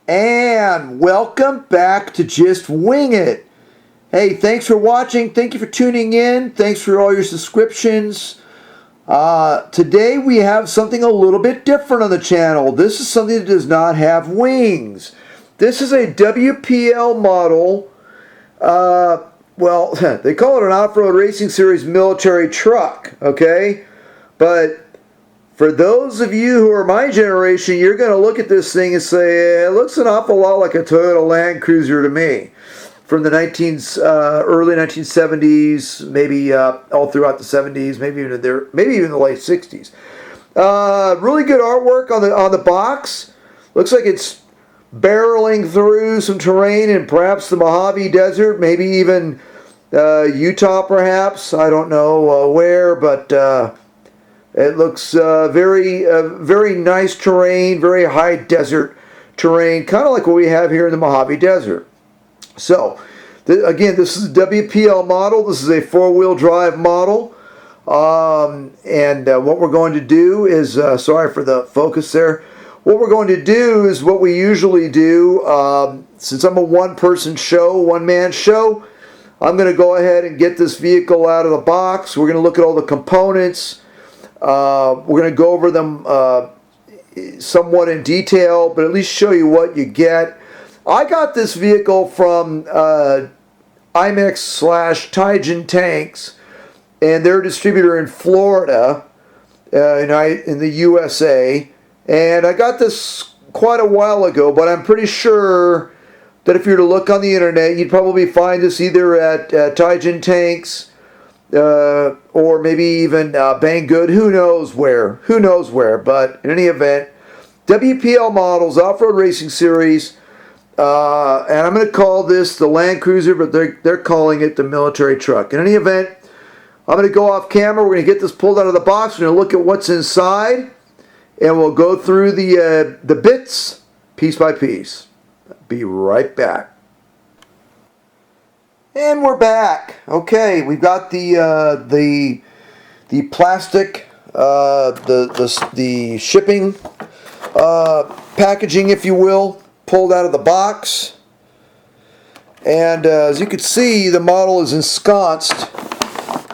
And welcome back to Just Wing It. Hey, thanks for watching. Thank you for tuning in. Thanks for all your subscriptions. Today we have something a little bit different on the channel. This is something that does not have wings. This is a WPL model. Well, they call it an off-road racing series military truck, okay? But for those of you who are my generation, you're going to look at this thing and say, it looks an awful lot like a Toyota Land Cruiser to me. From the early 1970s, maybe all throughout the 70s, maybe even the late 60s. Really good artwork on the box. Looks like it's barreling through some terrain in perhaps the Mojave Desert, maybe even Utah, perhaps. I don't know where, but it looks very nice terrain, very high desert terrain, kind of like what we have here in the Mojave Desert. So, again, this is a WPL model. This is a four-wheel drive model. And what we're going to do is, sorry for the focus there. What we're going to do is what we usually do. Since I'm a one-person show, one-man show, I'm going to go ahead and get this vehicle out of the box. We're going to look at all the components. We're going to go over them somewhat in detail, but at least show you what you get. I got this vehicle from IMEX/Tijan Tanks, and they're a distributor in Florida, in the USA. And I got this quite a while ago, but I'm pretty sure that if you were to look on the internet, you'd probably find this either at Tijan Tanks or maybe even Banggood. Who knows where? But in any event, WPL models, off-road racing series. And I'm going to call this the Land Cruiser, but they're calling it the military truck. In any event, I'm going to go off camera. We're going to get this pulled out of the box. We're going to look at what's inside, and we'll go through the bits piece by piece. Be right back. And we're back. Okay, we've got the plastic, the shipping packaging, if you will, pulled out of the box, and as you can see, the model is ensconced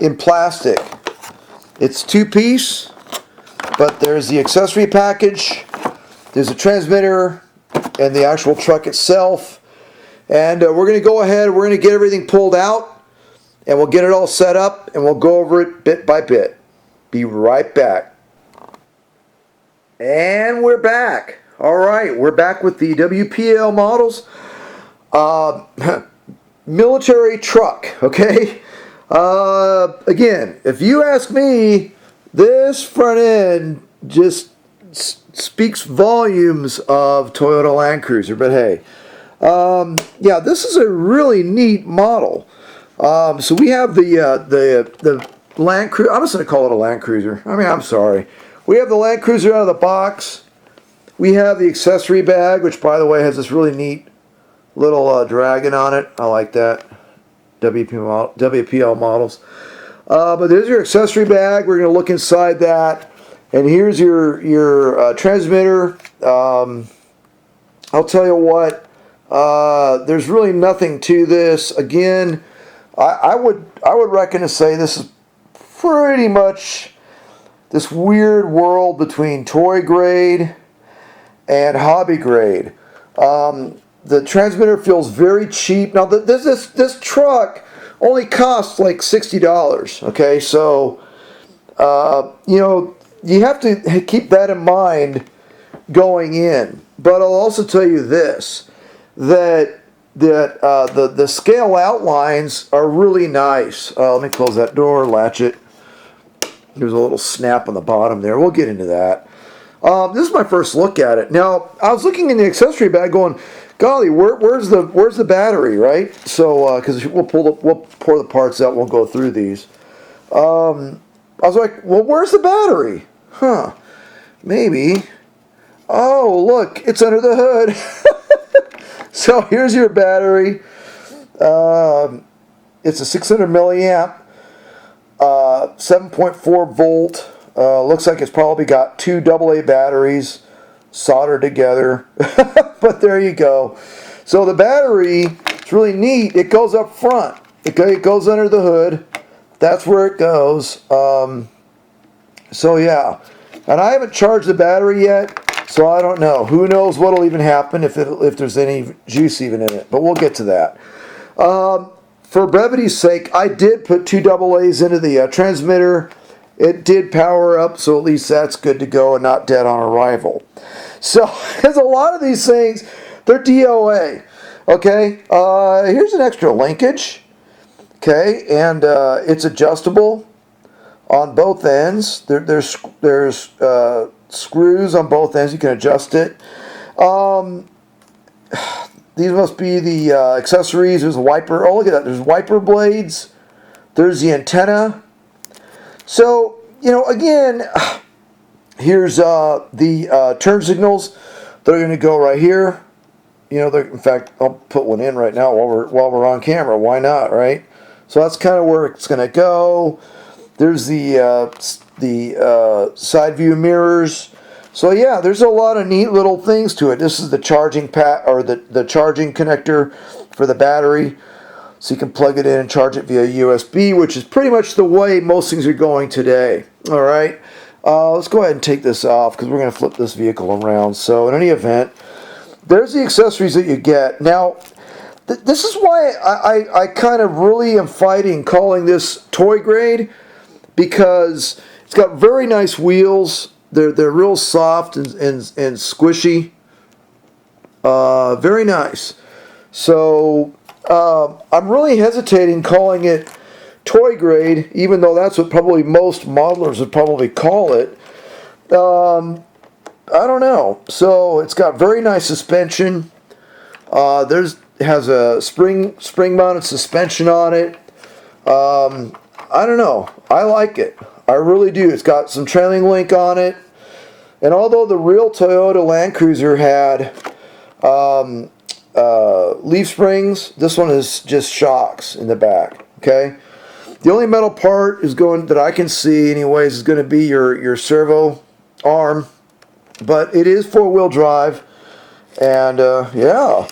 in plastic. It's two-piece, but there's the accessory package, there's a transmitter, and the actual truck itself. And we're going to go ahead, we're going to get everything pulled out, and we'll get it all set up, and we'll go over it bit by bit. Be right back. And we're back. All right, we're back with the WPL models. Military truck, okay? Again, if you ask me, this front end just speaks volumes of Toyota Land Cruiser, but hey. Yeah, this is a really neat model. So we have the Land Cruiser. I'm just going to call it a Land Cruiser. I mean, I'm sorry. We have the Land Cruiser out of the box. We have the accessory bag, which, by the way, has this really neat little dragon on it. I like that. WPL models. But there's your accessory bag. We're going to look inside that. And here's your transmitter. I'll tell you what. There's really nothing to this. Again, I would reckon to say this is pretty much this weird world between toy grade and hobby grade. The transmitter feels very cheap. Now, this truck only costs like $60. Okay, so you have to keep that in mind going in. But I'll also tell you this: that the scale outlines are really nice. Let me close that door, latch it. There's a little snap on the bottom there. We'll get into that. This is my first look at it. Now, I was looking in the accessory bag going, golly, where's the battery, right? So, because we'll pour the parts out, we'll go through these. I was like, well, where's the battery? Huh, maybe. Oh, look, it's under the hood. So here's your battery. It's a 600 milliamp, 7.4 volt. Looks like it's probably got two AA batteries. soldered together. But there you go. So the battery, it's really neat. It goes up front. It goes under the hood. That's where it goes. So yeah. And I haven't charged the battery yet, so I don't know. Who knows what'll even happen if there's any juice even in it. But we'll get to that. For brevity's sake, I did put 2 AA's into the transmitter. It did power up, so at least that's good to go and not dead on arrival. So there's a lot of these things. They're DOA. Okay, here's an extra linkage. Okay, and it's adjustable on both ends. There's screws on both ends. You can adjust it. These must be the accessories. There's a wiper. Oh, look at that. There's wiper blades. There's the antenna. So, you know, again, here's the turn signals. They're going to go right here. You know, in fact, I'll put one in right now while we're on camera. Why not, right? So that's kind of where it's going to go. There's the side view mirrors. So yeah, there's a lot of neat little things to it. This is the charging or the charging connector for the battery. So you can plug it in and charge it via USB, which is pretty much the way most things are going today. All right, let's go ahead and take this off because we're going to flip this vehicle around. So in any event, there's the accessories that you get. Now, this is why I kind of really am fighting calling this toy grade, because it's got very nice wheels. They're real soft and squishy. Very nice. So I'm really hesitating calling it toy grade, even though that's what probably most modelers would probably call it. I don't know. So it's got very nice suspension. Has a spring mounted suspension on it. I don't know. I like it. I really do. It's got some trailing link on it. And although the real Toyota Land Cruiser had leaf springs, this one is just shocks in the back. Okay. The only metal part that I can see anyways is going to be your servo arm. But it is 4-wheel drive. And yeah.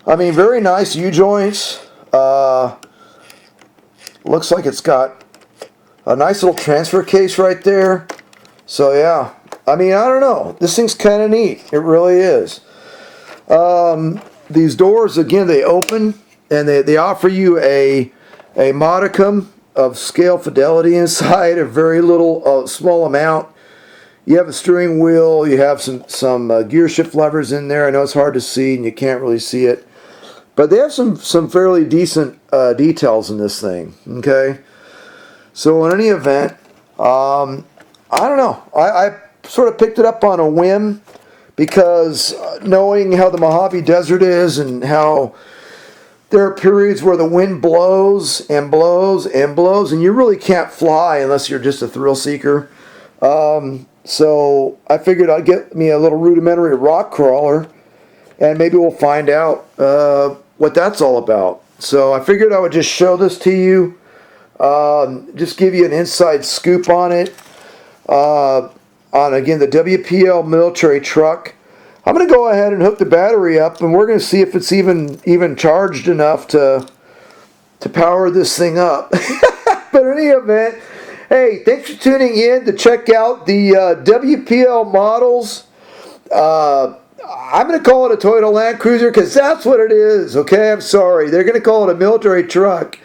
I mean, very nice U-joints. Looks like it's got a nice little transfer case right there. So yeah, I mean, I don't know. This thing's kind of neat. It really is. These doors, again, they open and they offer you a modicum of scale fidelity inside, a very little small amount. You have a steering wheel. You have some gear shift levers in there. I know it's hard to see and you can't really see it. But they have some fairly decent details in this thing, okay? So in any event, I don't know. I sort of picked it up on a whim because knowing how the Mojave Desert is and how there are periods where the wind blows and blows and blows and you really can't fly unless you're just a thrill seeker. So I figured I'd get me a little rudimentary rock crawler and maybe we'll find out what that's all about. So I figured I would just show this to you, just give you an inside scoop on it, on again the WPL military truck. I'm going to go ahead and hook the battery up, and we're going to see if it's even charged enough to power this thing up. But in any event, hey, thanks for tuning in to check out the WPL models. I'm going to call it a Toyota Land Cruiser because that's what it is, okay? I'm sorry. They're going to call it a military truck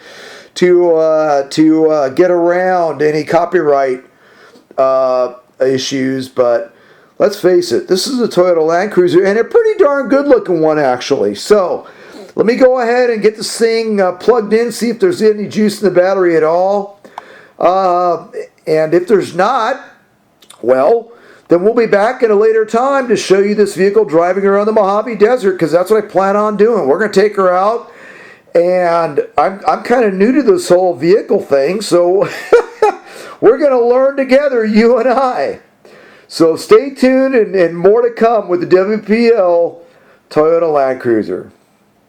to get around any copyright issues, but let's face it, this is a Toyota Land Cruiser, and a pretty darn good-looking one, actually. So let me go ahead and get this thing plugged in, see if there's any juice in the battery at all. And if there's not, well, then we'll be back at a later time to show you this vehicle driving around the Mojave Desert, because that's what I plan on doing. We're going to take her out, and I'm kind of new to this whole vehicle thing, so we're going to learn together, you and I. So stay tuned, and more to come with the WPL Toyota Land Cruiser.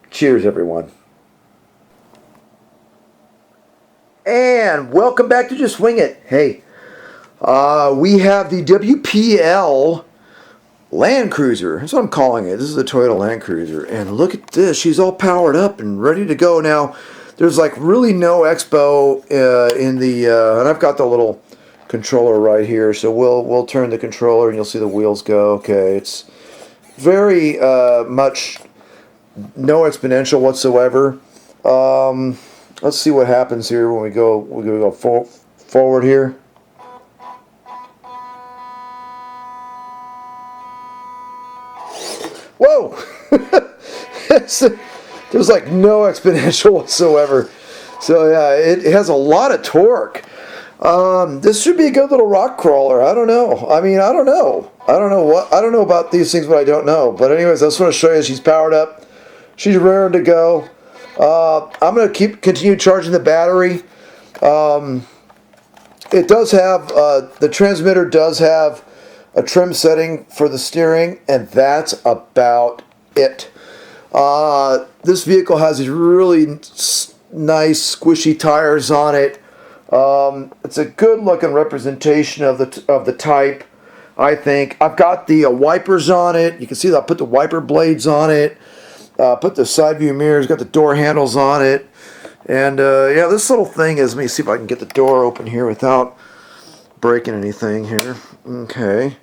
Cheers, everyone. And welcome back to Just Wing It. Hey, we have the WPL Land Cruiser. That's what I'm calling it. This is a Toyota Land Cruiser. And look at this. She's all powered up and ready to go. Now, there's like really no expo in the... and I've got the little controller right here. So we'll turn the controller and you'll see the wheels go. Okay, it's very much no exponential whatsoever. Let's see what happens here when we go forward here. Whoa! There's like no exponential whatsoever. So yeah, it has a lot of torque. This should be a good little rock crawler. I don't know. I mean, I don't know. I don't know about these things, but I don't know. But anyways, I just want to show you she's powered up. She's raring to go. I'm going to continue charging the battery. It does have, the transmitter does have a trim setting for the steering, and that's about it. This vehicle has these really nice squishy tires on it. It's a good looking representation of the type, I think. I've got the wipers on it. You can see that I put the wiper blades on it. Put the side view mirrors, got the door handles on it. And yeah, this little thing is, let me see if I can get the door open here without breaking anything here. Okay.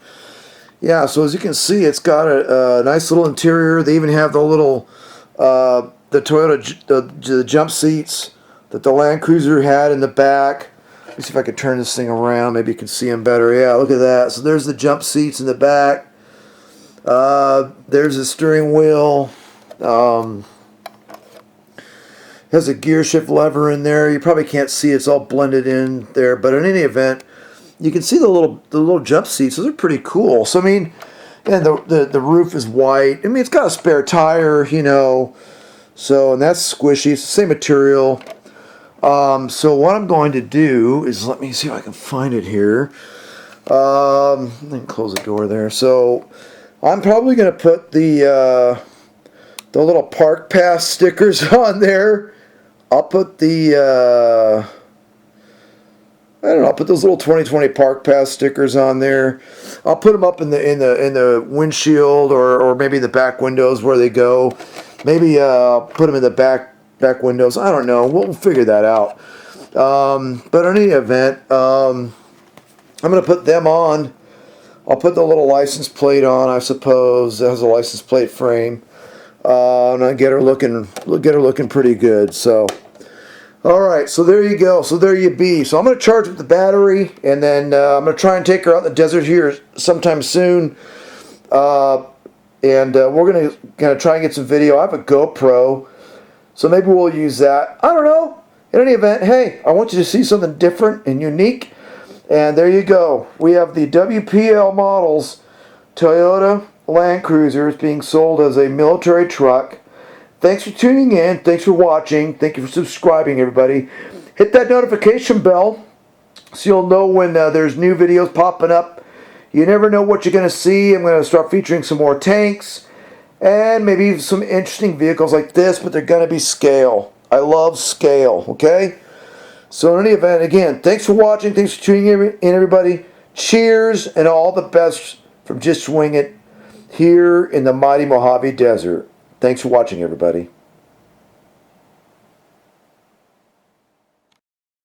Yeah, so as you can see, it's got a nice little interior. They even have the little, the Toyota, the jump seats that the Land Cruiser had in the back. Let me see if I can turn this thing around. Maybe you can see them better. Yeah, look at that. So there's the jump seats in the back. There's the steering wheel. Has a gear shift lever in there. You probably can't see it. It's all blended in there. But in any event, you can see the little jump seats. Those are pretty cool. So I mean, and the roof is white. I mean, it's got a spare tire, you know. So, and that's squishy. It's the same material. So what I'm going to do is, let me see if I can find it here. Let me close the door there. So I'm probably going to put the little park pass stickers on there. I'll put the I don't know, I'll put those little 2020 park pass stickers on there. I'll put them up in the windshield or maybe the back windows where they go. Maybe put them in the back windows. I don't know. We'll figure that out. But in any event, I'm going to put them on. I'll put the little license plate on, I suppose. It has a license plate frame. And I get her looking pretty good. So, all right. So there you go. So there you be. So I'm going to charge up the battery, and then I'm going to try and take her out in the desert here sometime soon. And we're going to try and get some video. I have a GoPro, so maybe we'll use that. I don't know. In any event, hey, I want you to see something different and unique. And there you go. We have the WPL models Toyota Land Cruiser is being sold as a military truck. Thanks for tuning in. Thanks for watching. Thank you for subscribing, everybody. Hit that notification bell so you'll know when there's new videos popping up. You never know what you're going to see. I'm going to start featuring some more tanks and maybe some interesting vehicles like this, but they're going to be scale. I love scale, okay? So in any event, again, thanks for watching. Thanks for tuning in, everybody. Cheers and all the best from Just Wing It here in the mighty Mojave Desert. Thanks for watching, everybody.